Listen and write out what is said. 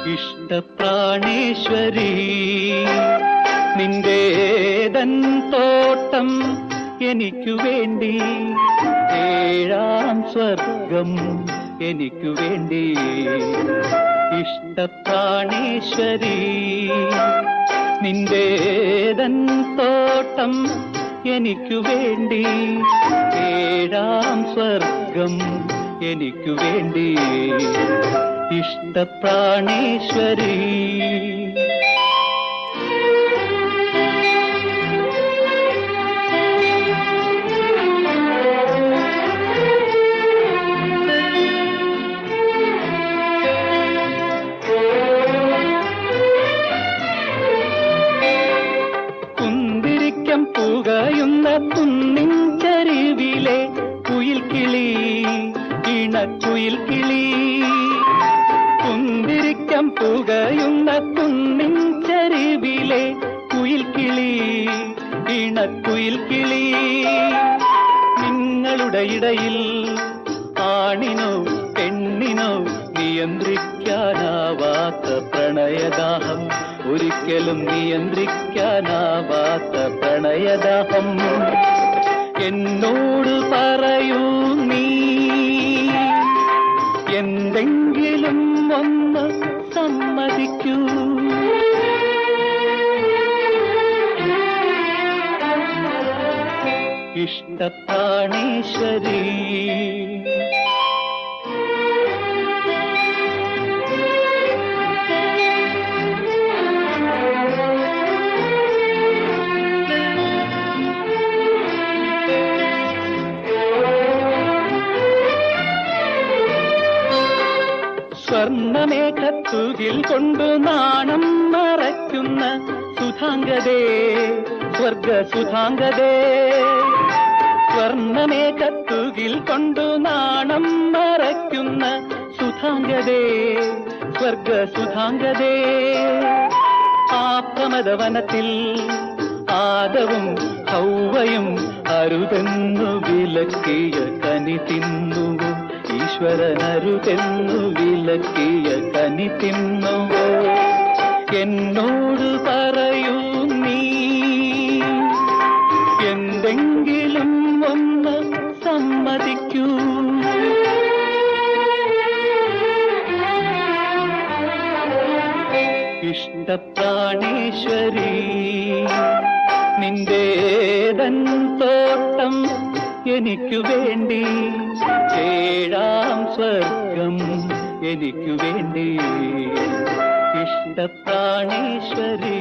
ഇഷ്ടപ്രാണേശ്വരി നിന്റേതൻ തോട്ടം എനിക്കു വേണ്ടി, ഏഴാം സ്വർഗം എനിക്കു വേണ്ടി. ഇഷ്ടപ്രാണേശ്വരി നിന്റേതൻ തോട്ടം എനിക്കു വേണ്ടി, ഏഴാം സ്വർഗം എനിക്കു വേണ്ടി. ഇഷ്ടപ്രാണേശ്വരി കുന്തിരിക്കം പുകയുന്ന കുന്നിൻ ചരിവിലെ കുയിൽ കിളി, ഇണക്കുയിൽ കിളി. കുന്തിരിക്കം പുകയുന്ന കുന്നിൻ ചരിവിലെ കുയിൽ കിളി, ഇണക്കുയിൽ കിളി. നിങ്ങളുടെ ഇടയിൽ ആണിനോ പെണ്ണിനോ നിയന്ത്രിക്കാനാവാത്ത പ്രണയദാഹം, ഒരിക്കലും നിയന്ത്രിക്കാനാവാത്ത പ്രണയദാഹം. എന്നോട് പറയൂ നീ എന്തെങ്കിലും ഒന്ന് സമ്മതിക്കൂ. ഇഷ്ടപ്രാണേശ്വരി സ്വർണ്ണമേഘത്തുകിൽ കൊണ്ടു നാണം മറയ്ക്കുന്ന സുധാംഗതേ, സ്വർഗസുധാംഗതേ. സ്വർണ്ണമേഘത്തുകിൽ കൊണ്ടു നാണം മറയ്ക്കുന്ന സുധാംഗതേ, സ്വർഗസുധാംഗതേ. ആ പ്രമദവനത്തിൽ ആദവും ഹൗവയും അരുതെന്നു വിലക്കിയ കനി തിന്നുവോ, ഈശ്വരനരുതെന്നു വിലക്കിയ കനി തിന്നുവോ. എന്നോട് പറയൂ നീ എന്തെങ്കിലും ഒന്ന് സമ്മതിക്കൂ. ഇഷ്ടപ്രാണേശ്വരി നിന്റേതൻ തോട്ടം എനിക്കു വേണ്ടി, ഏഴാം സ്വർഗം എനിക്കു വേണ്ടി. ഇഷ്ടപ്രാണേശ്വരി